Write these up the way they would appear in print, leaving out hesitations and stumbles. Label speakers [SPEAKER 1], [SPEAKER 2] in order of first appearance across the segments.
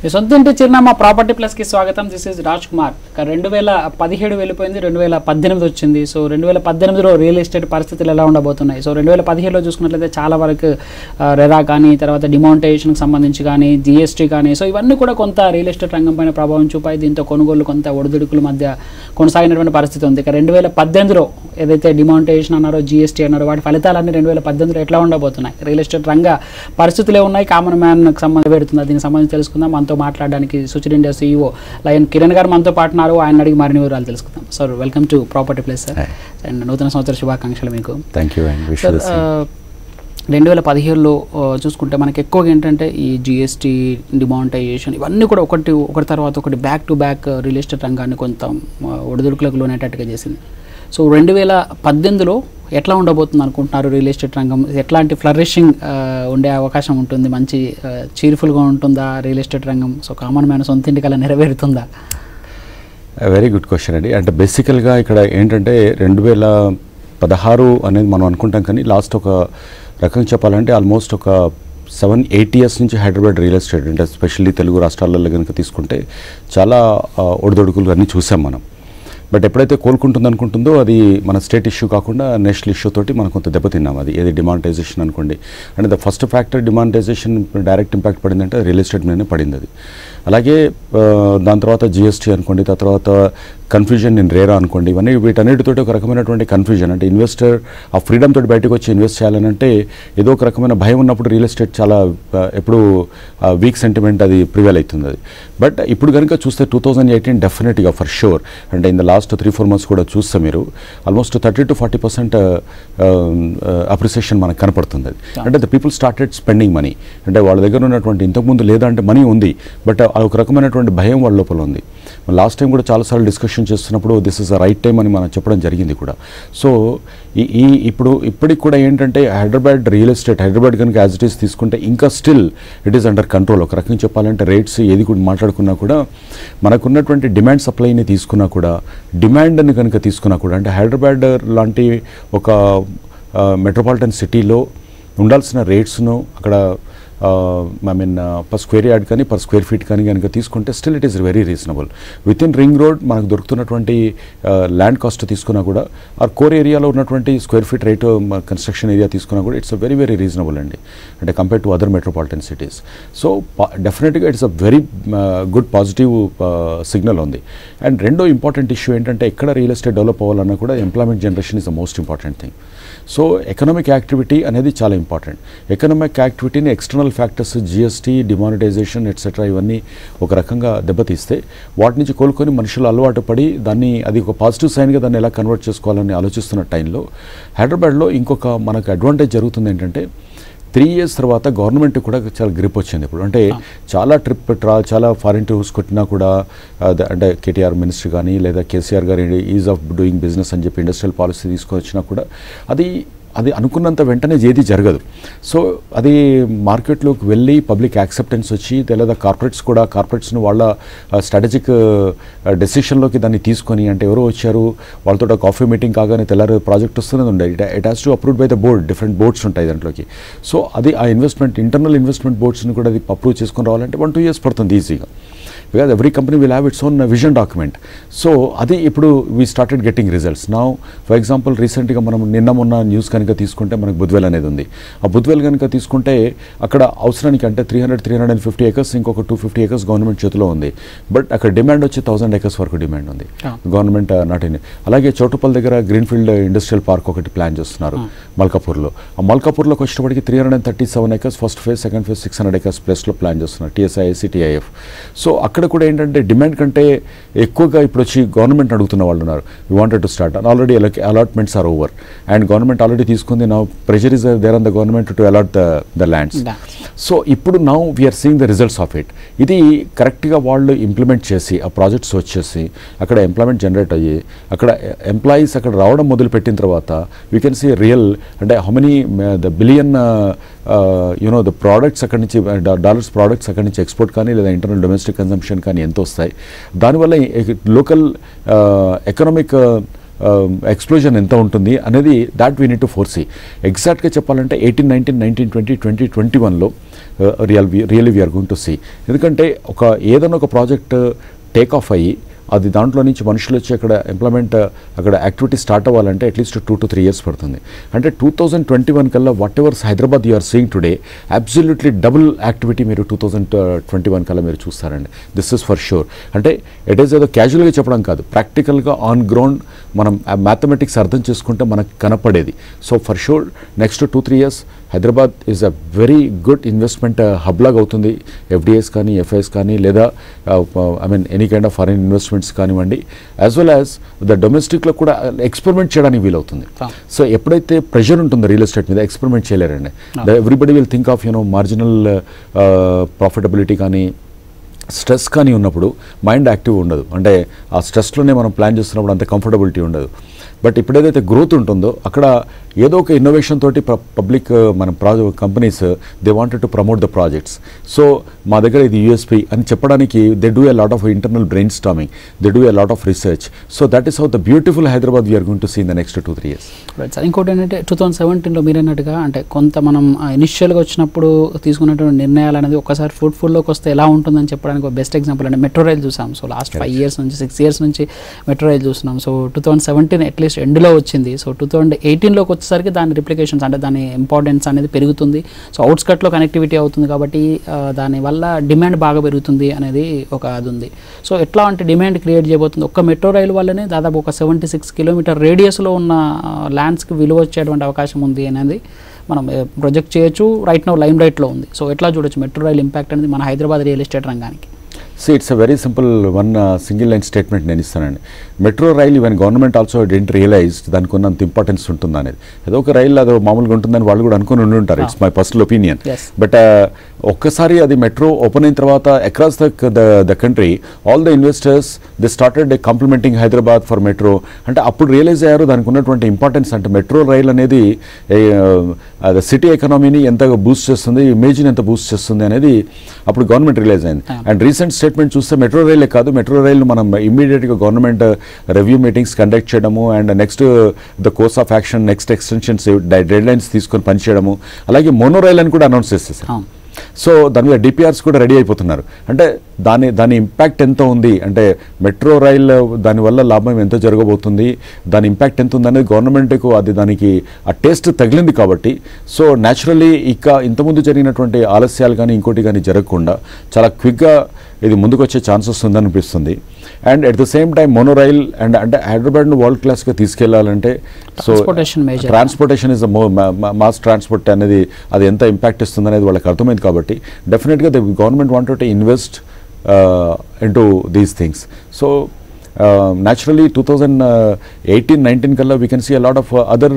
[SPEAKER 1] మీ సొంత ఇంటి చిరునామా ప్రాపర్టీ ప్లస్కి స్వాగతం. This is Raj Kumar. 2017 వెళ్ళిపోయింది, 2018 వచ్చింది. సో 2018లో రియల్ ఎస్టేట్ పరిస్థితులు ఎలా ఉండబోతున్నాయి? సో 2017లో చూసుకున్నట్లయితే చాలా వరకు రెరా కానీ, తర్వాత డిమానిటైజేషన్కి సంబంధించి కానీ, జిఎస్టీ కానీ, సో ఇవన్నీ కూడా కొంత రియల్ ఎస్టేట్ రంగం పైన ప్రభావం చూపాయి. దీంతో కొనుగోలు కొంత ఒడిదుడుకుల మధ్య కొనసాగినటువంటి పరిస్థితి ఉంది. ఇక 2018లో ఏదైతే డిమానిటైజేషన్ అన్నారో, జిఎస్టీ అన్నారో, వాటి ఫలితాలన్నీ 2018లో ఎట్లా ఉండబోతున్నాయి? రియల్ ఎస్టేట్ రంగ పరిస్థితులే ఉన్నాయి, కామన్ మ్యాన్కి సంబంధం పెడుతుంది. దీనికి సంబంధించి తెలుసుకుందాం. మనతో మాట్లాడడానికి Suchir India CEO lion Kiran గారు మనతో పాటు ఉన్నారు. ఆయన అడిగి మరిన్ని వివరాలు తెలుసుకుందాం. Sir, welcome to property place sir. And నూతన సంవత్సర శుభాకాంక్షలు మీకు.
[SPEAKER 2] Thank you.
[SPEAKER 1] 2017లో చూసుకుంటే మనకి ఎక్కువగా ఏంటంటే ఈ జిఎస్టీ, డిమానిటైజేషన్ ఇవన్నీ కూడా ఒకటి తర్వాత ఒకటి back to back real estate రంగాన్ని కొంత ఒడిదుడుకులకు లోనేటట్టుగా చేసింది. సో 2018లో ఎట్లా ఉండబోతుంది అనుకుంటున్నారు? రియల్ ఎస్టేట్ రంగం ఎట్లాంటి ఫ్లరిషింగ్ ఉండే అవకాశం ఉంటుంది? మంచి చీర్ఫుల్గా ఉంటుందా రియల్ ఎస్టేట్ రంగం? సో కామన్ మ్యాన్ సొంత ఇంటికి అలా నెరవేరుతుందా?
[SPEAKER 2] వెరీ గుడ్ క్వశ్చన్ అండి. అంటే బేసికల్గా ఇక్కడ ఏంటంటే 2016 అనేది మనం అనుకుంటాం, కానీ లాస్ట్ ఒక రకంగా చెప్పాలంటే ఆల్మోస్ట్ ఒక 7-8 years నుంచి హైదరాబాద్ రియల్ ఎస్టేట్ అంటే ఎస్పెషల్లీ తెలుగు రాష్ట్రాలలో కనుక తీసుకుంటే చాలా ఒడిదొడుకులు అన్నీ చూసాం మనం. బట్ ఎప్పుడైతే కోలుకుంటుంది అనుకుంటుందో అది మన స్టేట్ ఇష్యూ కాకుండా నేషనల్ ఇష్యూ తోటి మనం కొంత దెబ్బతిన్నాం. అది ఏది డిమానిటైజేషన్ అనుకోండి. అంటే the first factor demonetisation direct impact పడిందంటే రియల్ ఎస్టేట్ మీదనే పడింది అది. అలాగే దాని తర్వాత జిఎస్టీ అనుకోండి, దాని తర్వాత కన్ఫ్యూజన్ ఇన్ రేరా అనుకోండి. ఇవన్నీ వీటన్నిటితోటి ఒక రకమైనటువంటి కన్ఫ్యూజన్. అంటే ఇన్వెస్టర్ ఆ ఫ్రీడమ్ తోటి బయటకు వచ్చి ఇన్వెస్ట్ చేయాలని అంటే ఏదో ఒక రకమైన భయం ఉన్నప్పుడు రియల్ ఎస్టేట్ చాలా ఎప్పుడు వీక్ సెంటిమెంట్ అది ప్రివేల్ అవుతుంది అది. బట్ ఇప్పుడు కనుక చూస్తే 2018 డెఫినెట్గా ఫర్ షూర్, అంటే ఇన్ ద లాస్ట్ 3-4 months కూడా చూస్తే మీరు ఆల్మోస్ట్ 30-40% అప్రిసియేషన్ మనకు కనపడుతుంది అది. అంటే the people started spending money. అంటే వాళ్ళ దగ్గర ఉన్నటువంటి ఇంతకుముందు లేదా అంటే మనీ ఉంది, బట్ ఒక రకమైనటువంటి భయం వాళ్ళ లోపల ఉంది. లాస్ట్ టైం కూడా చాలాసార్లు డిస్కషన్ చేస్తున్నప్పుడు this is the right time అని మనం చెప్పడం జరిగింది కూడా. సో ఇప్పటికి కూడా ఏంటంటే హైదరాబాద్ రియల్ ఎస్టేట్, హైదరాబాద్ కనుక యాజ్ ఇట్ ఈస్ తీసుకుంటే ఇంకా still it is under control. ఒక రకంగా చెప్పాలంటే రేట్స్ ఏది కూడా మాట్లాడుకున్నా కూడా మనకున్నటువంటి డిమాండ్ సప్లైని తీసుకున్నా కూడా, డిమాండ్ని కనుక తీసుకున్నా కూడా, అంటే హైదరాబాద్ లాంటి ఒక మెట్రోపాలిటన్ సిటీలో ఉండాల్సిన రేట్స్ను అక్కడ పర్ స్క్వేర్ యార్డ్ కానీ పర్ స్క్వేర్ ఫీట్ కానీ కనుక తీసుకుంటే still it is very reasonable. With in ring road మనకు దొరుకుతున్నటువంటి ల్యాండ్ కాస్ట్ తీసుకున్నా కూడా, ఆ కోర్ ఏరియాలో ఉన్నటువంటి square feet rate construction area తీసుకున్నా కూడా ఇట్స్ వెరీ వెరీ రీజనబుల్ అండి, అంటే compare to other metropolitan cities. So డెఫినెట్గా it's a very good positive signal ఉంది. అండ్ రెండో ఇంపార్టెంట్ ఇష్యూ ఏంటంటే ఎక్కడ రియల్ ఎస్టేట్ డెవలప్ అవ్వాలన్నా కూడా employment generation is the most important thing. So economic activity అనేది చాలా ఇంపార్టెంట్. ఎకనామిక్ యాక్టివిటీని external factors, GST, demonetisation etcetera ఇవన్నీ ఒక రకంగా దెబ్బతీస్తే వాటి నుంచి కోలుకొని మనుషులు అలవాటు పడి దాన్ని అది ఒక పాజిటివ్ సైన్గా దాన్ని ఎలా కన్వర్ట్ చేసుకోవాలని ఆలోచిస్తున్న టైంలో హైదరాబాద్లో ఇంకొక మనకు అడ్వాంటేజ్ జరుగుతుంది ఏంటంటే 3 years తర్వాత గవర్నమెంట్ కూడా చాలా గ్రిప్ వచ్చింది ఇప్పుడు. అంటే చాలా చాలా ఫారిన్ టూర్స్ కొట్టినా కూడా, అంటే కేటీఆర్ మినిస్టర్ కానీ లేదా కేసీఆర్ గారి ఈజ్ ఆఫ్ డూయింగ్ బిజినెస్ అని చెప్పి ఇండస్ట్రియల్ పాలసీ తీసుకొని వచ్చినా కూడా అది అనుకున్నంత వెంటనే ఏది జరగదు. సో అది మార్కెట్లోకి వెళ్ళి పబ్లిక్ యాక్సెప్టెన్స్ వచ్చి, లేదా కార్పొరేట్స్ను వాళ్ళ స్ట్రాటజిక్ డెసిషన్లోకి దాన్ని తీసుకొని, అంటే ఎవరో వచ్చారు వాళ్ళతో కాఫీ మీటింగ్ కాగానే తెల్లారు ప్రాజెక్ట్ వస్తున్నది ఉండేది. It has to approved by the board. Different boards ఉంటాయి దాంట్లోకి. సో అది ఆ ఇంటర్నల్ ఇన్వెస్ట్మెంట్ బోర్డ్స్ని కూడా అది అప్రూవ్ చేసుకొని రావాలంటే 1-2 years పడుతుంది ఈజీగా. Because every company will have its own vision document. So అది ఇప్పుడు we started getting results now. For example రీసెంట్గా మనం మొన్న న్యూస్ కనుక తీసుకుంటే మనకు బుద్వేల్ అనేది ఉంది. ఆ బుద్వేల్ కనుక తీసుకుంటే అక్కడ అవసరానికి అంటే 350 acres, ఇంకొక 250 acres గవర్నమెంట్ చేతిలో ఉంది. బట్ అక్కడ డిమాండ్ వచ్చి 1000 acres వరకు డిమాండ్ ఉంది గవర్నమెంట్ నాట్ ఇన్. అలాగే చౌటుప్పల్ దగ్గర గ్రీన్ఫీల్డ్ ఇండస్ట్రియల్ పార్క్ ఒకటి ప్లాన్ చేస్తున్నారు మల్కాపూర్లో. ఆ మల్కాపూర్లోకి వచ్చేటప్పటికి 337 acres first phase, second phase 600 acres ప్లస్లో ప్లాన్ చేస్తున్నారు TSIC-TIF. సో అక్కడ కూడా ఏంటంటే డిమాండ్ కంటే ఎక్కువగా ఇప్పుడు వచ్చి గవర్నమెంట్ అడుగుతున్న వాళ్ళు ఉన్నారు. We wanted to start and already allotments are over and government already తీసుకుంది. Now pressure is there on the government to allot the lands. So ఇప్పుడు now we are seeing the results of it. ఇది కరెక్ట్గా వాళ్ళు implement చేసి ఆ projects వచ్చేసి అక్కడ employment generate అయ్యి అక్కడ ఎంప్లాయీస్ అక్కడ రావడం మొదలుపెట్టిన తర్వాత వీ కెన్ సీ రియల్, అంటే how many the billion the products అక్కడి నుంచి డాలర్స్ ప్రోడక్ట్స్ అక్కడి నుంచి ఎక్స్పోర్ట్ కానీ లేదా ఇంటర్నల్ డొమెస్టిక్ కన్సంప్షన్ కానీ ఎంత వస్తాయి. దానివల్ల లోకల్ ఎకనామిక్ ఎక్స్ప్లోజన్ ఎంత ఉంటుంది అనేది that we need to foresee. ఎగ్జాక్ట్గా చెప్పాలంటే 18, 19, 19, 20, 2021లో really we are going to see. ఎందుకంటే ఏదైనా ఒక ప్రాజెక్ట్ టేక్ ఆఫ్ అయ్యి అది దాంట్లో నుంచి మనుషులు వచ్చి అక్కడ ఎంప్లాయ్మెంట్ అక్కడ యాక్టివిటీ స్టార్ట్ అవ్వాలంటే అట్లీస్ట్ 2 to 3 years పడుతుంది. అంటే 2021 కల్లా whatever Hyderabad you are seeing today absolutely double activity మీరు 2021 కల్లా మీరు చూస్తారండి. This is for sure. అంటే ఇట్ ఈస్ ఏదో క్యాజువల్గా చెప్పడం కాదు, ప్రాక్టికల్గా ఆన్ గ్రౌండ్ మనం మ్యాథమెటిక్స్ అర్థం చేసుకుంటే మనకు కనపడేది. So for sure next 2-3 years Hyderabad is a very good investment hub లాగా అవుతుంది. ఎఫ్డిఐస్ కానీ, ఎఫ్ఐఎస్ కానీ, లేదా I mean any kind of foreign investments కానివ్వండి, యాజ్ వెల్ యాజ్ ద డొమెస్టిక్లో కూడా ఎక్స్పెరిమెంట్ చేయడానికి వీలవుతుంది. సో ఎప్పుడైతే ప్రెషర్ ఉంటుందో రియల్ ఎస్టేట్ మీద ఎక్స్పెరిమెంట్ చేయలేరండి. Everybody will think of marginal profitability కానీ స్ట్రెస్ కానీ ఉన్నప్పుడు మైండ్ యాక్టివ్ ఉండదు. అంటే ఆ స్ట్రెస్లోనే మనం ప్లాన్ చేస్తున్నప్పుడు అంత కంఫర్టబిలిటీ ఉండదు. బట్ ఇప్పుడు ఏదైతే గ్రోత్ ఉంటుందో అక్కడ ఏదో ఒక ఇన్నోవేషన్ తోటి పబ్లిక్ మన companies they wanted to promote the projects. So మా దగ్గర ఇది యూఎస్పీ అని చెప్పడానికి they do a lot of internal brainstorming, they do a lot of research. So that is how the beautiful Hyderabad we are going to see in the next 2-3 years.
[SPEAKER 1] Right sir. ఇంకోటి ఏంటంటే 2017లో మీరు అన్నట్టుగా అంటే కొంత మనం ఇనిషియల్గా వచ్చినప్పుడు తీసుకున్నటువంటి నిర్ణయాలు అనేది ఒకసారి ఫుల్లోకి వస్తే ఎలా ఉంటుందని చెప్పడానికి ఒక బెస్ట్ ఎగ్జాంపుల్ అంటే మెట్రో రైల్ చూసాం. సో లాస్ట్ 5 years నుంచి 6 years నుంచి మెట్రో రైల్ చూస్తున్నాం. సో 2017 అట్లీస్ట్ ఎండ్లో వచ్చింది. సో 2018లోకి వచ్చేసరికి దాని రిప్లికేషన్స్ అంటే దాని ఇంపార్టెన్స్ అనేది పెరుగుతుంది. సో అవుట్స్కట్లో కనెక్టివిటీ అవుతుంది కాబట్టి దానివల్ల డిమాండ్ బాగా పెరుగుతుంది అనేది ఒక అది ఉంది. సో ఎట్లా అంటే డిమాండ్ క్రియేట్ చేయబోతుంది ఒక్క మెట్రో రైలు వల్లనే దాదాపు ఒక 76 kilometer రేడియస్లో ఉన్న ల్యాండ్స్కి విలువ వచ్చేటువంటి అవకాశం ఉంది అనేది మనం ప్రొజెక్ట్ చేయొచ్చు. రైట్ నౌ లైమ్ రైట్లో ఉంది. సో ఎట్లా చూడొచ్చు మెట్రో రైల్ ఇంపాక్ట్ అనేది మన హైదరాబాద్ రియల్ ఎస్టేట్ రంగానికి?
[SPEAKER 2] It's a very simple single line statement నేను ఇస్తానండి. Metro rail even government also didn't realise దానికి ఉన్నంత ఇంపార్టెన్స్ ఉంటుంది అనేది. ఏదో ఒక రైలు అదో మామూలుగా ఉంటుందని వాళ్ళు కూడా అనుకుని ఉంటారు. It's my personal opinion. But ఒక్కసారి అది మెట్రో ఓపెన్ అయిన తర్వాత across the country all the investors they started complimenting Hyderabad for metro. అంటే అప్పుడు రియలైజ్ అయ్యారు దానికి ఉన్నటువంటి ఇంపార్టెన్స్. అంటే మెట్రో రైల్ అనేది సిటీ ఎకనామీని ఎంత బూస్ట్ చేస్తుంది, ఇమేజ్ని ఎంత బూస్ట్ చేస్తుంది అనేది అప్పుడు గవర్నమెంట్ రియలైజ్ అయింది. అండ్ రీసెంట్ స్టేట్మెంట్ చూస్తే మెట్రో రైలే కాదు, మెట్రో రైలు మనం ఇమ్మీడియట్గా గవర్నమెంట్ రివ్యూ మీటింగ్స్ కండక్ట్ చేయడము and next the course of action next extensions dead lines తీసుకొని పనిచేయడము, అలాగే మోనో రైల్ అని కూడా అనౌన్స్ చేసేసారు. సో దాని మీద డిపిఆర్స్ కూడా రెడీ అయిపోతున్నారు. అంటే దాని ఇంపాక్ట్ ఎంత ఉంది అంటే మెట్రో రైల్ దానివల్ల లాభం ఎంత జరగబోతుంది, దాని ఇంపాక్ట్ ఎంత ఉంది అనేది గవర్నమెంట్కు అది దానికి ఆ టేస్ట్ తగిలింది కాబట్టి సో న్యాచురల్లీ ఇంతకుముందు జరిగినటువంటి ఆలస్యాలు కానీ ఇంకోటి కానీ జరగకుండా చాలా క్విక్గా ఇది ముందుకు వచ్చే ఛాన్సెస్ ఉందనిపిస్తుంది. And at the same time monorail and అంటే హైదరాబాద్ను వరల్డ్ క్లాస్గా తీసుకెళ్లాలంటే so transportation is the mass transport అనేది అది ఎంత ఇంపాక్ట్ ఇస్తుంది అనేది వాళ్ళకి అర్థమైంది కాబట్టి డెఫినెట్గా the government wanted to invest into these things. So naturally 2018-19 kalla we can see a lot of other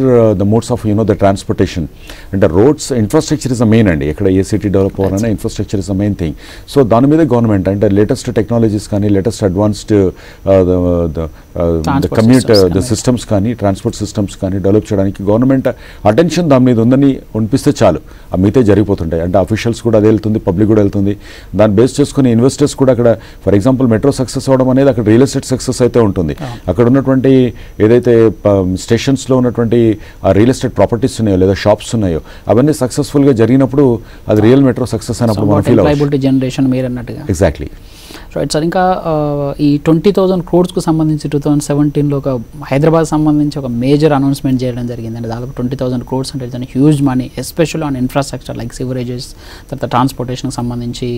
[SPEAKER 2] the modes of the transportation and the roads infrastructure is the main andi ekkada a city develop avana infrastructure is the main thing. So dani meeda government and the latest technologies kani latest advanced the commute the systems kani transport systems kani develop cheyadaniki government attention dani meeda undani unpiste chalu aa meete jarigipotuntayi ante officials kuda ade veltundi public kuda veltundi dani base cheskoni investors kuda akkada for example metro success avadam anedi akkada real estate success అయితే ఉంటుంది. అక్కడ ఉన్నటువంటి ఏదైతే స్టేషన్స్లో ఉన్నటువంటి ఆ real estate properties ఉన్నాయో లేదా shops ఉన్నాయో అవన్నీ సక్సెస్ఫుల్గా జరిగినప్పుడు అది రియల్ మెట్రో సక్సెస్ అయినప్పుడు మనం ఫీల్ అవుతుంది.
[SPEAKER 1] జనరేషన్ మీరు అన్నట్టుగా
[SPEAKER 2] ఎగ్జాక్ట్లీ
[SPEAKER 1] రైట్ సార్. ఇంకా ఈ 20,000 crores సంబంధించి 2017లో ఒక హైదరాబాద్ సంబంధించి ఒక మేజర్ అనౌన్స్మెంట్ చేయడం జరిగింది. అంటే దాదాపు 20,000 crores అంటే it's huge money especially on infrastructure like sewerages, తర్వాత ట్రాన్స్పోర్టేషన్కి సంబంధించి,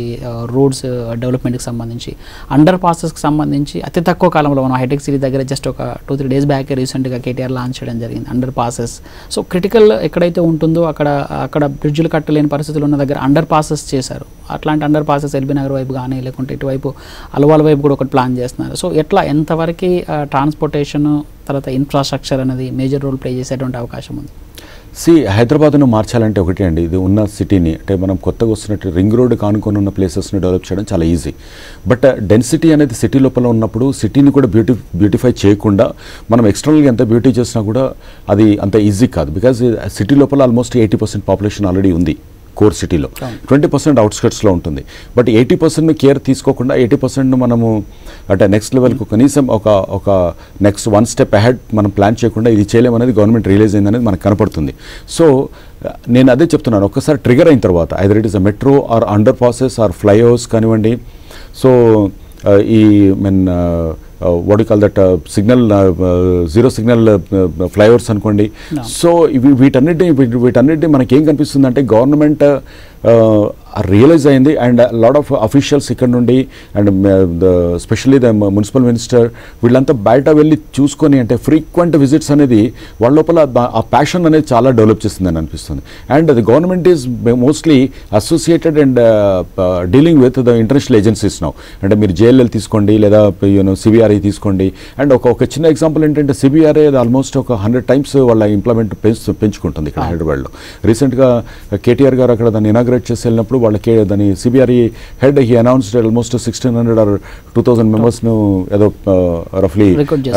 [SPEAKER 1] రోడ్స్ డెవలప్మెంట్కి సంబంధించి, అండర్ పాసెస్కి సంబంధించి అతి తక్కువ కాలంలో మనం హైటెక్ సిటీ దగ్గర జస్ట్ ఒక 2-3 days బ్యాక్ రీసెంట్గా కేటీఆర్ లాంచ్ చేయడం జరిగింది అండర్ పాసెస్. సో క్రిటికల్ ఎక్కడైతే ఉంటుందో అక్కడ బ్రిడ్జ్లు కట్టలేని పరిస్థితులు ఉన్న దగ్గర అండర్ పాసెస్ చేశారు. అట్లాంటి అండర్ పాసెస్ ఎల్బీ నగర్ వైపు కానీ లేకుంటే ఇటువైపు అలవాల వైపు కూడా ఒకటి ప్లాన్ చేస్తున్నారు. సో ఎట్లా ఎంతవరకు ట్రాన్స్పోర్టేషన్ తర్వాత ఇన్ఫ్రాస్ట్రక్చర్ అనేది మేజర్ రోల్ ప్లే చేసేటువంటి అవకాశం ఉంది?
[SPEAKER 2] హైదరాబాద్ను మార్చాలంటే ఒకటి అండి, ఇది ఉన్న సిటీని అంటే మనం కొత్తగా వస్తున్నట్టు రింగ్ రోడ్ కానుకొని ఉన్న ప్లేసెస్ని డెవలప్ చేయడం చాలా ఈజీ. బట్ డెన్సిటీ అనేది సిటీ లోపల ఉన్నప్పుడు సిటీని కూడా బ్యూటిఫై చేయకుండా మనం ఎక్స్టర్నల్గా ఎంత బ్యూటీ చేసినా కూడా అది అంత ఈజీ కాదు. బికాజ్ సిటీ లోపల ఆల్మోస్ట్ 80% పాపులేషన్ ఆల్రెడీ ఉంది. కోర్ సిటీలో, 20% అవుట్స్కట్స్లో ఉంటుంది. బట్ 80% కేర్ తీసుకోకుండా 80% మనము అంటే నెక్స్ట్ లెవెల్కు కనీసం ఒక నెక్స్ట్ వన్ స్టెప్ అహెడ్ మనం ప్లాన్ చేయకుండా ఇది చేయలేమనేది గవర్నమెంట్ రియలైజ్ అయిందనేది మనకు కనపడుతుంది. సో నేను అదే చెప్తున్నాను, ఒక్కసారి ట్రిగర్ అయిన తర్వాత either it is a metro or underpasses or flyovers కానివ్వండి, so I mean what you call that signal zero signal flyovers అనుకోండి. సో వీటన్నిటిని మనకేం కనిపిస్తుంది అంటే గవర్నమెంట్ రియలైజ్ అయింది అండ్ లాట్ ఆఫ్ అఫీషియల్స్ ఇక్కడ నుండి and specially the municipal minister వీళ్ళంతా బయట వెళ్ళి చూసుకొని అంటే ఫ్రీక్వెంట్ విజిట్స్ అనేది వాళ్ళ లోపల ఆ ప్యాషన్ అనేది చాలా డెవలప్ చేస్తుందని అనిపిస్తుంది. And the government is mostly associated and dealing with the international agencies now. అంటే మీరు జేఎల్ఎల్ తీసుకోండి లేదా సిబిఆర్ఐ తీసుకోండి. అండ్ ఒక చిన్న ఎగ్జాంపుల్ ఏంటంటే సిబిఆర్ఐ ఆల్మోస్ట్ ఒక 100 times వాళ్ళ ఇంప్లిమెంట్ పెంచుకుంటుంది ఇక్కడ హైదరాబాద్లో. రీసెంట్గా కేటీఆర్ గారు అక్కడ దాన్ని ఇనాగ్రేట్ చేసి వెళ్ళినప్పుడు వాళ్ళకి దాని CBRE head he announced almost 1600 or 2000 మెంబర్స్ను ఏదో రఫ్లీ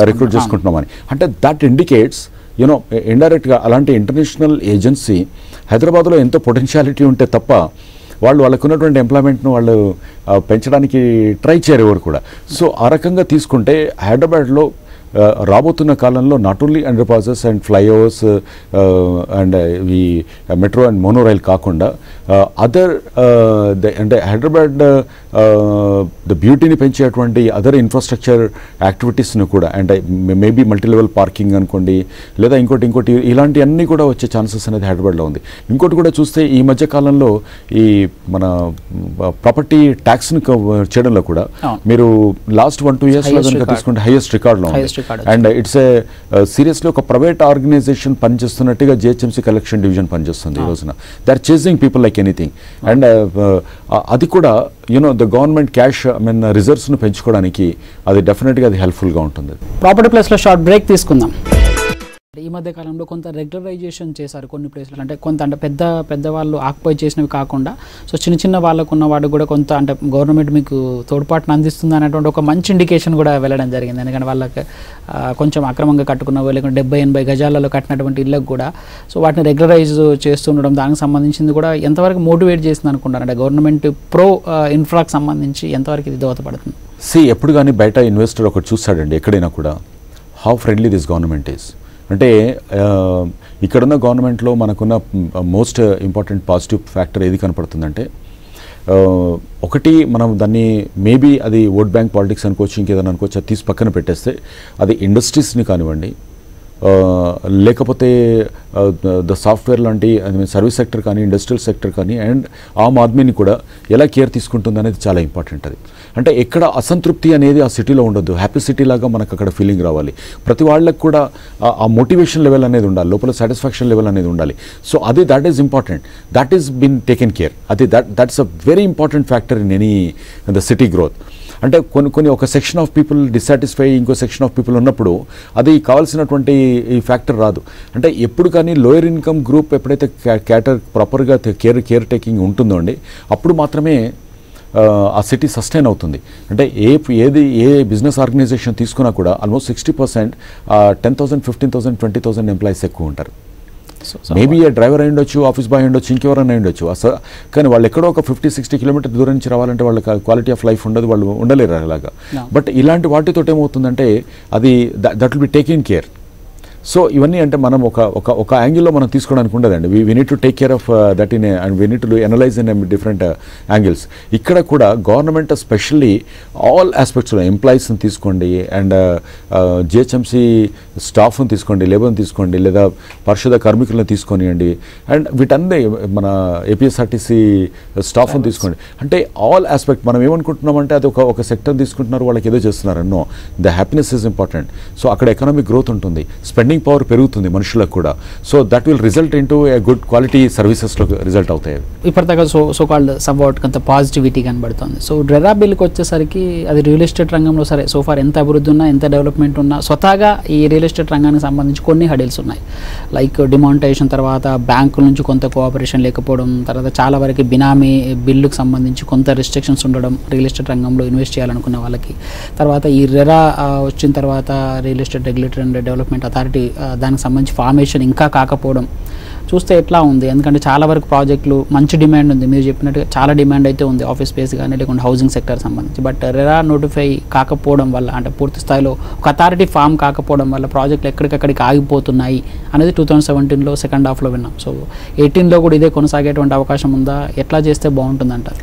[SPEAKER 2] రిక్రూట్ చేసుకుంటున్నామని. అంటే దట్ ఇండికేట్స్ యూనో ఇండైరెక్ట్గా అలాంటి ఇంటర్నేషనల్ ఏజెన్సీ హైదరాబాద్లో ఎంతో పొటెన్షియాలిటీ ఉంటే తప్ప వాళ్ళకు ఉన్నటువంటి ఎంప్లాయ్మెంట్ను వాళ్ళు పెంచడానికి ట్రై చేయరు ఎవరు కూడా. సో ఆ రకంగా తీసుకుంటే హైదరాబాద్లో రాబోతున్న కాలంలో not only under passes and flyovers and ఈ మెట్రో అండ్ మోనో రైల్ కాకుండా అదర్ అంటే హైదరాబాద్ ద బ్యూటీని పెంచేటువంటి అదర్ ఇన్ఫ్రాస్ట్రక్చర్ యాక్టివిటీస్ను కూడా అంటే మేబీ మల్టీ లెవెల్ పార్కింగ్ అనుకోండి లేదా ఇంకోటి ఇలాంటివన్నీ కూడా వచ్చే ఛాన్సెస్ అనేది హైదరాబాద్లో ఉంది. ఇంకోటి కూడా చూస్తే ఈ మధ్య కాలంలో ఈ మన ప్రాపర్టీ ట్యాక్స్ను చేయడంలో కూడా మీరు లాస్ట్ 1-2 years కనుక తీసుకుంటే హైయెస్ట్ రికార్డులో ఉంది. అండ్ ఇట్స్ సీరియస్లీ ఒక ప్రైవేట్ ఆర్గనైజేషన్ పనిచేస్తున్నట్టుగా జిహెచ్ఎంసీ కలెక్షన్ డివిజన్ పనిచేస్తుంది ఈ రోజున. They are chasing people like anything. And అది కూడా యూనో ద గవర్నమెంట్ క్యాష్ రిజర్వ్స్ను పెంచుకోవడానికి అది డెఫినెట్గా అది హెల్ప్ఫుల్గా ఉంటుంది.
[SPEAKER 1] ప్రాపర్టీ ప్లస్లో షార్ట్ బ్రేక్ తీసుకుందాం. ఈ మధ్య కాలంలో కొంత రెగ్యులరైజేషన్ చేశారు కొన్ని ప్లేస్లో. అంటే కొంత అంటే పెద్ద వాళ్ళు ఆక్యుపై చేసినవి కాకుండా సో చిన్న వాళ్ళకు ఉన్న వాడు కూడా కొంత అంటే గవర్నమెంట్ మీకు తోడ్పాటును అందిస్తుంది అనేటువంటి ఒక మంచి ఇండికేషన్ కూడా వెళ్ళడం జరిగింది. ఎందుకంటే వాళ్ళకి కొంచెం అక్రమంగా కట్టుకున్నవి లేకుంటే 70-80 గజాలలో కట్టినటువంటి ఇళ్ళకు కూడా సో వాటిని రెగ్యులరైజ్ చేస్తుండడం దానికి సంబంధించింది కూడా ఎంతవరకు మోటివేట్ చేస్తుంది అనుకుంటారు? అంటే గవర్నమెంట్ ప్రో ఇన్ఫ్రాకి సంబంధించి ఎంతవరకు ఇది దోహదపడుతుంది?
[SPEAKER 2] ఎప్పుడు కానీ బయట ఇన్వెస్టర్ ఒకటి చూస్తాడండి ఎక్కడైనా కూడా how friendly this government is. అంటే ఇక్కడున్న గవర్నమెంట్లో మనకున్న మోస్ట్ ఇంపార్టెంట్ పాజిటివ్ ఫ్యాక్టర్ ఏది కనపడుతుందంటే ఒకటి మనం దాన్ని మేబీ అది ఓట్ బ్యాంక్ పాలిటిక్స్ అనుకోవచ్చు ఇంకేదైనా అనుకోవచ్చు, అది తీసి పక్కన పెట్టేస్తే అది ఇండస్ట్రీస్ని కానివ్వండి లేకపోతే ద సాఫ్ట్వేర్ లాంటి సర్వీస్ సెక్టర్ కానీ ఇండస్ట్రియల్ సెక్టర్ కానీ అండ్ ఆమ్ ఆద్మీని కూడా ఎలా కేర్ తీసుకుంటుంది అనేది చాలా ఇంపార్టెంట్. అది అంటే ఎక్కడ అసంతృప్తి అనేది ఆ సిటీలో ఉండొద్దు, హ్యాపీ సిటీ లాగా మనకు అక్కడ ఫీలింగ్ రావాలి. ప్రతి వాళ్ళకి కూడా ఆ మోటివేషన్ లెవెల్ అనేది ఉండాలి, లోపల సాటిస్ఫాక్షన్ లెవెల్ అనేది ఉండాలి. సో అది that is important, that is been taken care. అది that's a very important factor in any the city growth. అంటే కొన్ని ఒక సెక్షన్ ఆఫ్ పీపుల్ డిస్సాటిస్ఫై ఇంకో సెక్షన్ ఆఫ్ పీపుల్ ఉన్నప్పుడు అది కావాల్సినటువంటి ఈ ఫ్యాక్టర్ రాదు. అంటే ఎప్పుడు కానీ లోయర్ ఇన్కమ్ గ్రూప్ ఎప్పుడైతే ప్రాపర్గా కేర్ టేకింగ్ ఉంటుందో అండి అప్పుడు మాత్రమే ఆ సిటీ సస్టైన్ అవుతుంది. అంటే ఏ బిజినెస్ ఆర్గనైజేషన్ తీసుకున్నా కూడా ఆల్మోస్ట్ 60% 10,000, 15,000, 20,000 ఎంప్లాయీస్ ఎక్కువ ఉంటారు. మేబీ ఏ డ్రైవర్ అయి ఉండొచ్చు, ఆఫీస్ బాయ్ ఉండొచ్చు, ఇంకెవరైనా ఉండొచ్చు. కానీ వాళ్ళు ఎక్కడో ఒక 50-60 కిలోమీటర్ దూరం నుంచి రావాలంటే వాళ్ళకి క్వాలిటీ ఆఫ్ లైఫ్ ఉండదు, వాళ్ళు ఉండలేరు అలాగా. బట్ ఇలాంటి వాటితో ఏమవుతుందంటే అది that will be taking care. So ఇవన్నీ అంటే మనం ఒక యాంగిల్లో మనం తీసుకోవడానికి ఉండదండి. We need to take care of that in and we need to analyse in different angles. ఇక్కడ కూడా గవర్నమెంట్ స్పెషల్లీ ఆల్ ఆస్పెక్ట్స్లో ఎంప్లాయీస్ని తీసుకోండి అండ్ జిహెచ్ఎంసీ స్టాఫ్ని తీసుకోండి, లేబర్ని తీసుకోండి లేదా పరిశుధ కార్మికులను తీసుకొనియండి అండ్ వీటన్నీ మన ఏపీఎస్ఆర్టీసీ స్టాఫ్ని తీసుకోండి. అంటే ఆల్ ఆస్పెక్ట్ మనం ఏమనుకుంటున్నామంటే అది ఒక సెక్టర్ తీసుకుంటున్నారు, వాళ్ళకి ఏదో చేస్తున్నారు. No, the happiness is important. So అక్కడ ఎకనామిక్ గ్రోత్ ఉంటుంది, స్పెండింగ్ పవర్ పెరుగుతుంది మనుషులకు కూడా. So that will result into a good quality సర్వీసెస్లో రిజల్ట్ అవుతాయి.
[SPEAKER 1] ఇప్పటిదాకా సో కాల్డ్ సమ్వాట్ కొంత పాజిటివిటీ కనబడుతుంది. సో రెరా బిల్కి వచ్చేసరికి అది రియల్ ఎస్టేట్ రంగంలో సరే సో ఫార్ ఎంత అభివృద్ధి ఉన్నా ఎంత డెవలప్మెంట్ ఉన్నా స్వతహాగా ఈ రియల్ ఎస్టేట్ రంగానికి సంబంధించి కొన్ని హడిల్స్ ఉన్నాయి. లైక్ డిమానిటైజేషన్ తర్వాత బ్యాంకుల నుంచి కొంత కోఆపరేషన్ లేకపోవడం, తర్వాత చాలా వరకు బినామీ బిల్లుకు సంబంధించి కొంత రిస్ట్రిక్షన్స్ ఉండడం రియల్ ఎస్టేట్ రంగంలో ఇన్వెస్ట్ చేయాలనుకున్న వాళ్ళకి. తర్వాత ఈ రెరా వచ్చిన తర్వాత real estate regulatory and development authority authority దానికి సంబంధించి ఫార్మేషన్ ఇంకా కాకపోవడం చూస్తే ఎట్లా ఉంది? ఎందుకంటే చాలా వరకు ప్రాజెక్టులు మంచి డిమాండ్ ఉంది, మీరు చెప్పినట్టుగా చాలా డిమాండ్ అయితే ఉంది ఆఫీస్ స్పేస్ కానీ లేకుంటే హౌసింగ్ సెక్టర్ సంబంధించి. బట్ రెరా నోటిఫై కాకపోవడం వల్ల, అంటే పూర్తి స్థాయిలో ఒక అథారిటీ ఫామ్ కాకపోవడం వల్ల ప్రాజెక్టులు ఎక్కడికక్కడికి ఆగిపోతున్నాయి అనేది 2017లో సెకండ్ హాఫ్లో విన్నాం. సో 18లో కూడా ఇదే కొనసాగేటువంటి అవకాశం ఉందా? ఎట్లా చేస్తే బాగుంటుంది అంటారు?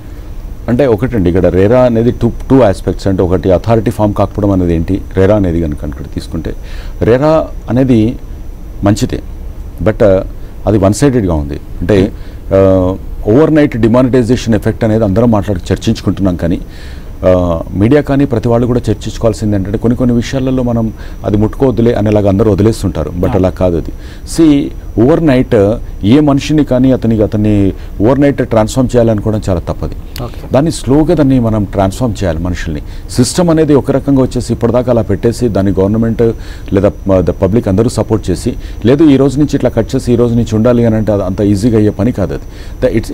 [SPEAKER 2] అంటే ఒకటండి, ఇక్కడ రేరా అనేది టూ ఆస్పెక్ట్స్. అంటే ఒకటి అథారిటీ ఫామ్ కాకపోవడం అనేది ఏంటి, రేరా అనేది కనుక తీసుకుంటే రేరా అనేది మంచిదే, బట్ అది వన్ సైడెడ్గా ఉంది. అంటే ఓవర్ నైట్ డిమానిటైజేషన్ ఎఫెక్ట్ అనేది అందరం చర్చించుకుంటున్నాం, కానీ మీడియా కానీ ప్రతి వాళ్ళు కూడా చర్చించుకోవాల్సింది ఏంటంటే కొన్ని విషయాలలో మనం అది ముట్టుకోవద్దులే అనేలాగా అందరూ వదిలేస్తుంటారు. బట్ అలా కాదు అది. ఓవర్ నైట్ ఏ మనిషిని కానీ అతన్ని ఓవర్ నైట్ ట్రాన్స్ఫార్మ్ చేయాలనుకోవడం చాలా తప్పది. దాన్ని స్లోగా దాన్ని మనం ట్రాన్స్ఫార్మ్ చేయాలి మనుషుల్ని. సిస్టమ్ అనేది ఒక రకంగా వచ్చేసి ఇప్పటిదాకా అలా పెట్టేసి దాన్ని గవర్నమెంట్ లేదా పబ్లిక్ అందరూ సపోర్ట్ చేసి, లేదు ఈ రోజు నుంచి ఇట్లా కట్ చేసి ఈ రోజు నుంచి ఉండాలి అని అంటే అంత ఈజీగా అయ్యే పని కాదు అది.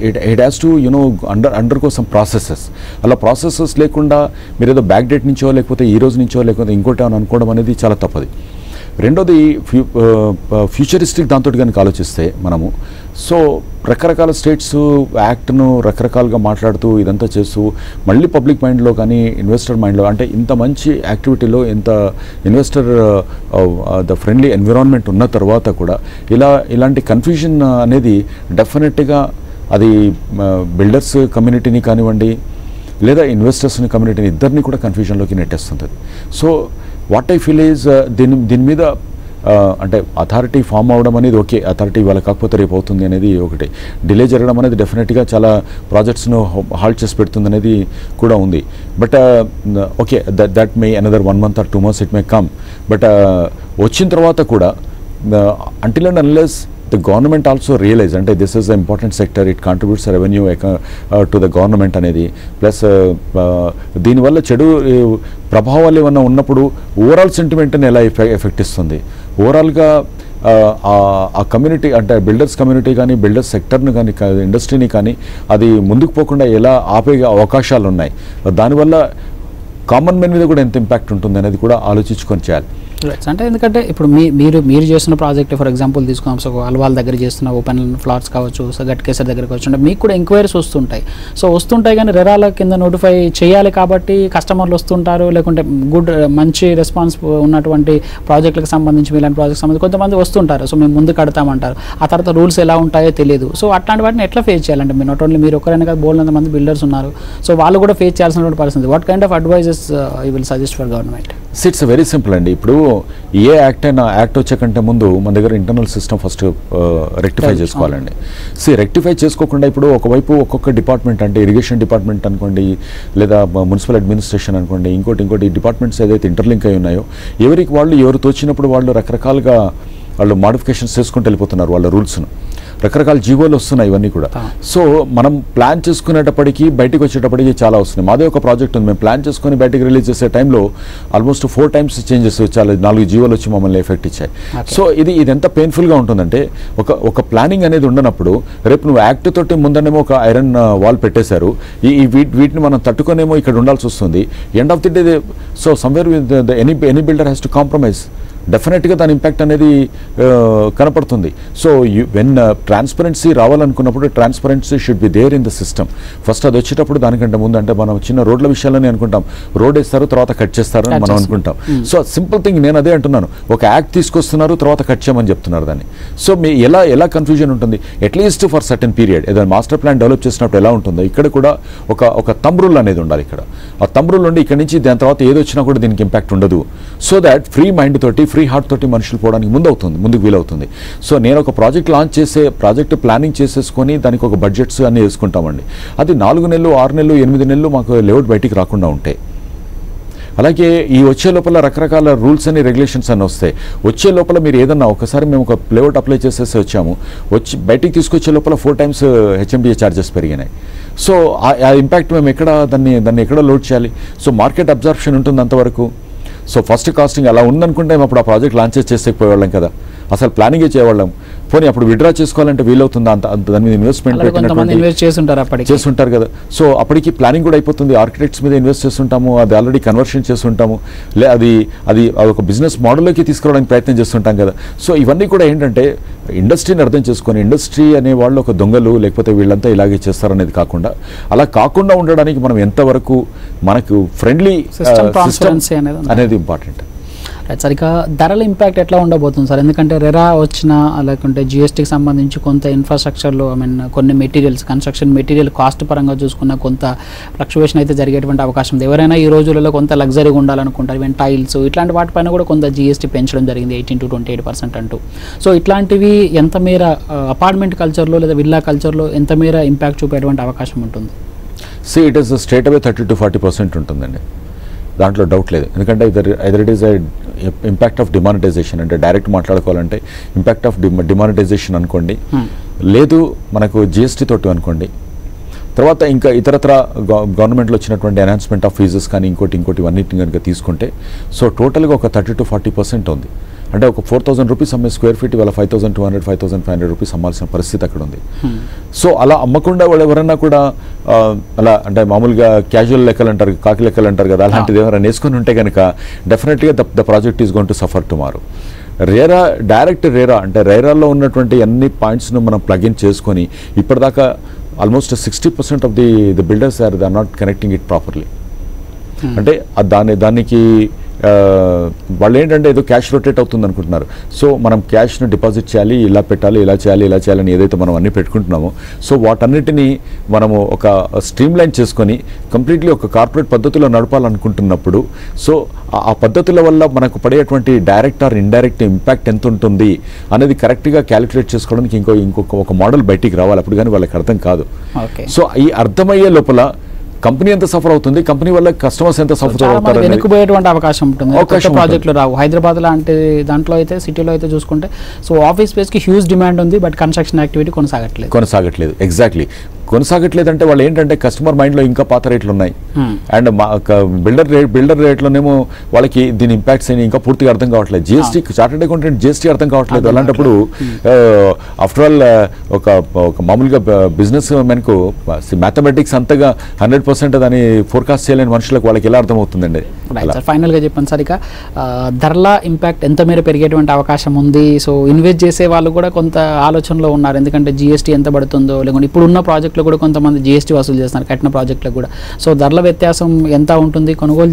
[SPEAKER 2] ఇట్ హ్యాస్ టు అండర్ కోసం ప్రాసెసెస్. అలా ప్రాసెసెస్ లేకుండా మీరు ఏదో బ్యాక్ డేట్ నుంచో లేకపోతే ఈ రోజు నుంచో లేకపోతే ఇంకోటి అని అనుకోవడం అనేది చాలా తప్పది. రెండోది ఫ్యూచరిస్టిక్ దాంతో కనుక ఆలోచిస్తే మనము రకరకాల స్టేట్స్ యాక్ట్ను రకరకాలుగా మాట్లాడుతూ ఇదంతా చేస్తూ మళ్ళీ పబ్లిక్ మైండ్లో కానీ ఇన్వెస్టర్ మైండ్లో, అంటే ఇంత మంచి యాక్టివిటీలో ఇంత ఇన్వెస్టర్ ద ఫ్రెండ్లీ ఎన్విరాన్మెంట్ ఉన్న తర్వాత కూడా ఇలాంటి కన్ఫ్యూజన్ అనేది డెఫినెట్గా అది బిల్డర్స్ కమ్యూనిటీని కానివ్వండి లేదా ఇన్వెస్టర్స్ని కమ్యూనిటీని ఇద్దరిని కూడా కన్ఫ్యూజన్లోకి నెట్టేస్తుంది. So what I feel is దీని మీద అంటే అథారిటీ ఫామ్ అవడం అనేది ఓకే, అథారిటీ ఇవాళ కాకపోతే రేపు అవుతుంది అనేది ఒకటి. డిలే జరగడం అనేది డెఫినెట్గా చాలా ప్రాజెక్ట్స్ను హాల్ట్ చేసి పెడుతుంది అనేది కూడా ఉంది. But okay, that may another 1 month or 2 months it may come. But వచ్చిన తర్వాత కూడా until and unless the government also realize అంటే this is an important sector, it contributes revenue to the government అనేది, ప్లస్ దీనివల్ల చెడు ప్రభావాలు ఏమన్నా ఉన్నప్పుడు ఓవరాల్ సెంటిమెంట్ని ఎలా ఎఫెక్ట్ ఇస్తుంది, ఓవరాల్గా ఆ కమ్యూనిటీ అంటే బిల్డర్స్ కమ్యూనిటీ కానీ బిల్డర్స్ సెక్టర్ని కానీ ఇండస్ట్రీని కానీ అది ముందుకు పోకుండా ఎలా ఆపే అవకాశాలు ఉన్నాయి, దానివల్ల కామన్ మెన్ మీద కూడా ఎంత ఇంపాక్ట్ ఉంటుంది అనేది కూడా ఆలోచించుకొని చేయాలి.
[SPEAKER 1] అంటే ఎందుకంటే ఇప్పుడు మీరు చేస్తున్న ప్రాజెక్ట్ ఫర్ ఎగ్జాంపుల్ తీసుకున్నాం, సో అల్వాల్ దగ్గర చేస్తున్న ఓపెన్ ఫ్లాట్స్ కావచ్చు, సో గట్కేసర్ దగ్గర కావచ్చు, అంటే మీకు కూడా ఎంక్వైరీస్ వస్తుంటాయి కానీ రెరాల కింద నోటిఫై చేయాలి కాబట్టి కస్టమర్లు వస్తుంటారు, లేకుంటే మంచి రెస్పాన్స్ ఉన్నటువంటి ప్రాజెక్టులకు సంబంధించి ఇలాంటి ప్రాజెక్ట్ సంబంధించి కొంతమంది వస్తుంటారు, సో మేము ముందు కడతామంటారు, ఆ తర్వాత రూల్స్ ఎలా ఉంటాయో తెలియదు. సో అట్లాంటి వాటిని ఎట్లా ఫేస్ చేయాలంటే మీరు నాట్ ఓన్లీ మీరు ఒకరైనా కాదు బోల్డ్ మంది బిల్డర్స్ ఉన్నారు, సో వాళ్ళు కూడా ఫేస్ చేయాల్సినటువంటి పరిస్థితి. What kind of advices you will suggest for government?
[SPEAKER 2] It's very simple అండి. ఇప్పుడు ఏ యాక్ట్ అయినా యాక్ట్ వచ్చే కంటే ముందు మన దగ్గర ఇంటర్నల్ సిస్టమ్ ఫస్ట్ రెక్టిఫై చేసుకోవాలండి. రెక్టిఫై చేసుకోకుండా ఇప్పుడు ఒకవైపు ఒక్కొక్క డిపార్ట్మెంట్, అంటే ఇరిగేషన్ డిపార్ట్మెంట్ అనుకోండి లేదా మున్సిపల్ అడ్మినిస్ట్రేషన్ అనుకోండి, ఇంకోటి డిపార్ట్మెంట్స్ ఏదైతే ఇంటర్లింక్ అయి ఉన్నాయో ఎవరు తోచినప్పుడు వాళ్ళు రకరకాలుగా వాళ్ళు మాడిఫికేషన్స్ చేసుకుంటూ వెళ్ళిపోతున్నారు వాళ్ళ రూల్స్ను. రకరకాల జీవోలు వస్తున్నాయి ఇవన్నీ కూడా. సో మనం ప్లాన్ చేసుకునేటప్పటికీ బయటకు వచ్చేటప్పటికి చాలా వస్తున్నాయి. మాదే ఒక ప్రాజెక్ట్ ఉంది, మేము ప్లాన్ చేసుకుని బయటకు రిలీజ్ చేసే టైంలో ఆల్మోస్ట్ 4 times చేంజెస్, చాలా 4 జీవోలు వచ్చి మమ్మల్ని ఎఫెక్ట్ ఇచ్చాయి. సో ఇది ఎంత పెయిన్ఫుల్గా ఉంటుందంటే ఒక ప్లానింగ్ అనేది ఉండనప్పుడు రేపు నువ్వు యాక్ట్ తోటి ముందనేమో ఒక ఐరన్ వాల్ పెట్టేశారు, వీటిని మనం తట్టుకొనేమో ఇక్కడ ఉండాల్సి వస్తుంది. End of the day so somewhere with any builder has to compromise. డెఫినెట్గా దాని ఇంపాక్ట్ అనేది కనపడుతుంది. సో వెన్ ట్రాన్స్పరెన్సీ రావాలనుకున్నప్పుడు transparency should be there in the system. First అది వచ్చేటప్పుడు దానికంటే ముందు అంటే మనం చిన్న రోడ్ల విషయాలని అనుకుంటాం, రోడ్ వేస్తారు తర్వాత కట్ చేస్తారు అని మనం అనుకుంటాం. సో సింపుల్ థింగ్ నేను అదే అంటున్నాను, ఒక యాక్ట్ తీసుకొస్తున్నారు తర్వాత కట్ చేయమని చెప్తున్నారు దాన్ని. సో ఎలా కన్ఫ్యూజన్ ఉంటుంది, అట్లీస్ట్ ఫర్ సర్టెన్ పీరియడ్. ఏదైనా మాస్టర్ ప్లాన్ డెవలప్ చేసినప్పుడు ఎలా ఉంటుందో ఇక్కడ కూడా ఒక థంబ్ రూల్ అనేది ఉండాలి. ఇక్కడ ఆ థంబ్ రూల్ ఉండి ఇక్కడ నుంచి దాని తర్వాత ఏది వచ్చినా కూడా దీనికి ఇంపాక్ట్ ఉండదు. సో దాట్ ఫ్రీ మైండ్ తోటి ఫ్రీ హార్ట్ తోటి మనుషులు పోవడానికి ముందుకు వీలవుతుంది. సో నేను ఒక ప్రాజెక్ట్ లాంచ్ చేసే ప్రాజెక్ట్ ప్లానింగ్ చేసేసుకొని దానికి ఒక బడ్జెట్స్ అన్నీ వేసుకుంటామండి. అది 4 నెలలు 6 నెలలు 8 నెలలు మాకు లేఅవుట్ బయటికి రాకుండా ఉంటాయి. అలాగే ఈ వచ్చే లోపల రకరకాల రూల్స్ అని రెగ్యులేషన్స్ అన్నీ వస్తాయి. వచ్చే లోపల మీరు ఏదన్నా ఒకసారి మేము ఒక లేఅవుట్ అప్లై చేసేసి వచ్చాము, వచ్చి బయటికి తీసుకొచ్చే లోపల 4 times హెచ్ఎండిఏ ఛార్జెస్ పెరిగినాయి. సో ఆ ఇంపాక్ట్ మేము దాన్ని ఎక్కడ లోడ్ చేయాలి? సో మార్కెట్ అబ్జర్ప్షన్ ఉంటుంది అంతవరకు. సో ఫస్ట్ కాస్టింగ్ అలా ఉందనుకుంటే మేము అప్పుడు ఆ ప్రాజెక్ట్ లాంచ్ చేసేకపోయేవాళ్ళం కదా. అసలు ప్లానింగే చేయవాళ్ళం. పోనీ అప్పుడు విడ్రా చేసుకోవాలంటే వీలవుతుందా? అంత దాని మీద ఇన్వెస్ట్మెంట్ చేస్తుంటారు కదా. సో అప్పటికి ప్లానింగ్ కూడా అయిపోతుంది. ఆర్కిటెక్ట్స్ మీద ఇన్వెస్ట్ చేస్తుంటాము, అది ఆల్రెడీ కన్వర్షన్ చేస్తుంటాము, అది ఒక బిజినెస్ మోడల్లోకి తీసుకురావడానికి ప్రయత్నం చేస్తుంటాం కదా. సో ఇవన్నీ కూడా ఏంటంటే ఇండస్ట్రీని అర్థం చేసుకొని, ఇండస్ట్రీ అనే వాళ్ళు ఒక దొంగలు లేకపోతే వీళ్ళంతా ఇలాగే చేస్తారనేది కాకుండా, అలా కాకుండా ఉండడానికి మనం ఎంతవరకు మనకు ఫ్రెండ్లీ సిస్టమ్ అనేది ఇంపార్టెంట్.
[SPEAKER 1] సార్, ఇక ధరల ఇంపాక్ట్ ఎట్లా ఉండబోతుంది సార్? ఎందుకంటే రెరా వచ్చిన లేకుంటే జిఎస్టీకి సంబంధించి కొంత ఇన్ఫ్రాస్ట్రక్చర్లో కొన్ని మెటీరియల్స్, కన్స్ట్రక్షన్ మెటీరియల్ కాస్ట్ పరంగా చూసుకున్న కొంత ఫ్లక్చువేషన్ అయితే జరిగేటువంటి అవకాశం ఉంది. ఎవరైనా ఈ రోజులలో కొంత లగ్జరీగా ఉండాలనుకుంటారు, ఈవెన్ టైల్స్ ఇట్లాంటి వాటిపైన కూడా కొంత జిఎస్టీ పెంచడం జరిగింది 18 to 28% అంటూ. సో ఇట్లాంటివి ఎంత మేర అపార్ట్మెంట్ కల్చర్లో లేదా విల్లా కల్చర్లో ఎంత మేర ఇంపాక్ట్ చూపేటువంటి అవకాశం ఉంటుంది?
[SPEAKER 2] It is straight away 30 to 40% ఉంటుందండి, దాంట్లో డౌట్ లేదు. ఎందుకంటే either it is impact of demonetisation, అంటే డైరెక్ట్ మాట్లాడుకోవాలంటే ఇంపాక్ట్ ఆఫ్ డిమానిటైజేషన్ అనుకోండి, లేదు మనకు జిఎస్టీ తోటి అనుకోండి, తర్వాత ఇంకా ఇతరత్ర గవర్నమెంట్లో వచ్చినటువంటి అనౌన్స్మెంట్ ఆఫ్ ఫీజెస్ కానీ ఇంకోటి ఇవన్నిటిని కనుక తీసుకుంటే, సో టోటల్గా ఒక 30 to 40% ఉంది. అంటే ఒక 4,000 రూపీస్ అమ్మే స్క్వేర్ ఫీట్ ఇవాళ 5,200, 5,500 రూపీస్ అమ్మాల్సిన పరిస్థితి అక్కడ ఉంది. సో అలా అమ్మకుండా వాళ్ళు ఎవరైనా కూడా అలా అంటే మామూలుగా క్యాజువల్ లెక్కలు అంటారు, కాకి లెక్కలు అంటారు కదా, అలాంటిది ఎవరైనా వేసుకొని ఉంటే కనుక డెఫినెట్గా the project is going to suffer tomorrow. Direct RERA అంటే రేరాలో ఉన్నటువంటి అన్ని పాయింట్స్ను మనం ప్లగ్ఇన్ చేసుకొని ఇప్పటిదాకా almost 60% of the builders are not connecting it properly. అంటే దానికి వాళ్ళు ఏంటంటే ఏదో క్యాష్ రొటేట్ అవుతుంది అనుకుంటున్నారు. సో మనం క్యాష్ను డిపాజిట్ చేయాలి, ఇలా పెట్టాలి, ఇలా చేయాలని ఏదైతే మనం అన్నీ పెట్టుకుంటున్నామో, సో వాటన్నిటినీ మనము ఒక స్ట్రీమ్ లైన్ చేసుకొని కంప్లీట్లీ ఒక కార్పొరేట్ పద్ధతిలో నడపాలనుకుంటున్నప్పుడు, సో ఆ పద్ధతుల వల్ల మనకు పడేటువంటి డైరెక్ట్ ఆర్ ఇండైరెక్ట్ ఇంపాక్ట్ ఎంత ఉంటుంది అనేది కరెక్ట్గా క్యాలిక్యులేట్ చేసుకోవడానికి ఇంకొక మోడల్ బయటికి రావాలి. అప్పుడు కానీ వాళ్ళకి అర్థం కాదు. సో ఈ అర్థమయ్యే లోపల కంపెనీ ఎంత సఫర్ అవుతుంది, కంపెనీ వల్ల కస్టమర్స్ ఎంత సఫర్ అవుతారు,
[SPEAKER 1] వెనుకపోయేటువంటి అవకాశం ఉంటుంది. ప్రాజెక్టులు రావు. హైదరాబాద్ లాంటి దాంట్లో అయితే, సిటీలో అయితే చూసుకుంటే సో ఆఫీస్ స్పేస్కి హ్యూజ్ డిమాండ్ ఉంది, బట్ కన్స్ట్రక్షన్ యాక్టివిటీ కొనసాగట్లేదు. ఎగ్జాక్ట్లీ కొనసాగట్లేదంటే వాళ్ళు ఏంటంటే కస్టమర్ మైండ్లో ఇంకా పాత రేట్లు ఉన్నాయి, అండ్ బిల్డర్ రేట్లోనేమో వాళ్ళకి దీని ఇంపాక్ట్స్ అని ఇంకా పూర్తిగా అర్థం కావట్లేదు. జిఎస్టీ చార్టెడ్ అకౌంటెంట్ జిఎస్టీ అర్థం కావట్లేదు. అలాంటప్పుడు ఆఫ్టర్ ఆల్ ఒక మామూలుగా బిజినెస్ మెన్కు మ్యాథమెటిక్స్ అంతగా 100% దాన్ని ఫోర్కాస్ట్ చేయలేని మనుషులకు వాళ్ళకి ఎలా అర్థమవుతుందండి? ఫైనల్గా చెప్పండి సార్, ఇక ధరల ఇంపాక్ట్ ఎంత మేర పెరిగేటువంటి అవకాశం ఉంది? సో ఇన్వెస్ట్ చేసే వాళ్ళు కూడా కొంత ఆలోచనలో ఉన్నారు, ఎందుకంటే జిఎస్టీ ఎంత పడుతుందో, లేకుంటే ఇప్పుడున్న ప్రాజెక్టులు కూడా కొంతమంది జిఎస్టీ వసూలు చేస్తున్నారు కట్టిన ప్రాజెక్టులకు కూడా. సో ధరల వ్యత్యాసం ఎంత ఉంటుంది? కొనుగోలు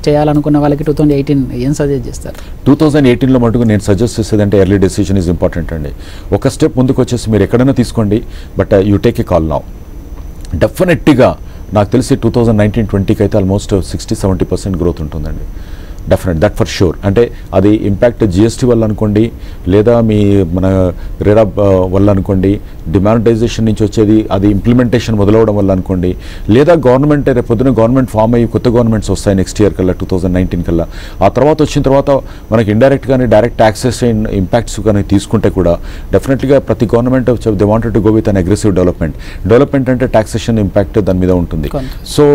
[SPEAKER 1] చేయాలనుకున్న వాళ్ళకి 2018 ఏం సజెస్ట్ చేస్తారు?
[SPEAKER 2] 2018లో మటుకు నేను సజెస్ట్ చేసేది అంటే ఎర్లీ డెసిషన్ ఈజ్ ఇంపార్టెంట్ అండి. ఒక స్టెప్ ముందుకు వచ్చేసి మీరు ఎక్కడైనా తీసుకోండి, but you take a call now. డెఫినెట్గా నాకు తెలిసి 2019-20కి అయితే ఆల్మోస్ట్ 60-70% గ్రోత్ ఉంటుందండి. That for sure. అంటే అది ఇంపాక్ట్ జిఎస్టీ వల్ల అనుకోండి, లేదా మన రేరా వల్ల అనుకోండి, డిమానిటైజేషన్ నుంచి వచ్చేది అది ఇంప్లిమెంటేషన్ మొదలవడం వల్ల అనుకోండి, లేదా గవర్నమెంట్ రేపొద్దున గవర్నమెంట్ ఫామ్ అయ్యి కొత్త గవర్నమెంట్స్ వస్తాయి నెక్స్ట్ ఇయర్ కల్లా 2019 కల్లా. ఆ తర్వాత వచ్చిన తర్వాత మనకి ఇండైరెక్ట్ కానీ డైరెక్ట్ యాక్సెస్ ఇంపాక్ట్స్ కానీ తీసుకుంటే కూడా డెఫినెట్గా ప్రతి government they wanted to go with an aggressive development అంటే టాక్సేషన్ ఇంపాక్ట్ దాని మీద ఉంటుంది. సో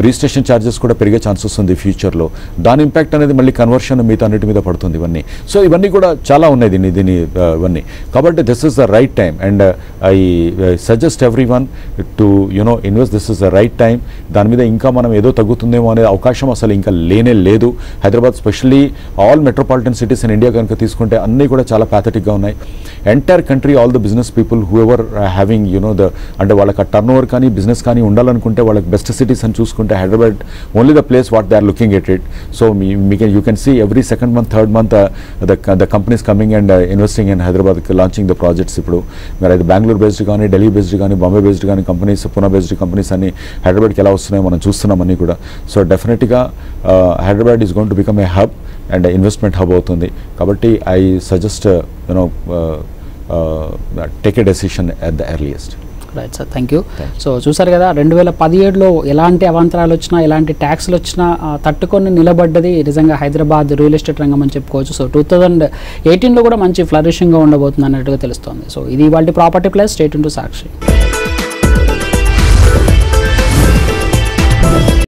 [SPEAKER 2] రిజిస్ట్రేషన్ ఛార్జెస్ కూడా పెరిగే ఛాన్సెస్ ఉంది ఫ్యూచర్లో. దాని ఇంపాక్ట్ అనేది మళ్ళీ కన్వర్షన్ మిగతా అన్నిటి మీద పడుతుంది ఇవన్నీ. సో ఇవన్నీ కూడా చాలా ఉన్నాయి దీని ఇవన్నీ. కాబట్టి this is the right time, and I suggest every one to invest. This is the right time. దాని మీద ఇంకా మనం ఏదో తగ్గుతుందేమో అనే అవకాశం అసలు ఇంకా లేనే లేదు. Hyderabad specially all metropolitan cities in India కనుక తీసుకుంటే అన్నీ కూడా చాలా ప్యాథటిక్గా ఉన్నాయి. Entire country all the business people who ever having అంటే వాళ్ళకి టర్న్ ఓవర్ కానీ బిజినెస్ కానీ ఉండాలనుకుంటే వాళ్ళకి బెస్ట్ సిటీస్ అని చూసుకుంటే Hyderabad only the place what they are looking at it. So you can see every second month, third month the companies coming and investing in Hyderabad, launching the projects. ఇప్పుడు మరి అది Bengaluru based కానీ, Delhi based కానీ, Bombay based కానీ companies, Poona based companies అన్ని హైదరాబాద్కి ఎలా వస్తున్నాయో మనం చూస్తున్నాం అన్నీ కూడా. సో డెఫినెట్గా Hyderabad is going to become a hub and investment hub అవుతుంది. కాబట్టి I suggest take a decision at the earliest.
[SPEAKER 1] Right sir, thank you. So చూసారు కదా, 2017లో ఎలాంటి అవాంతరాలు వచ్చినా, ఎలాంటి ట్యాక్స్లు వచ్చినా తట్టుకొని నిలబడ్డది నిజంగా హైదరాబాద్ రియల్ ఎస్టేట్ రంగం అని చెప్పుకోవచ్చు. సో 2018లో కూడా మంచి ఫ్లరిషింగ్గా ఉండబోతుంది అన్నట్టుగా తెలుస్తోంది. సో ఇది ఇవాళ property plus. Stay tuned to Sakshi.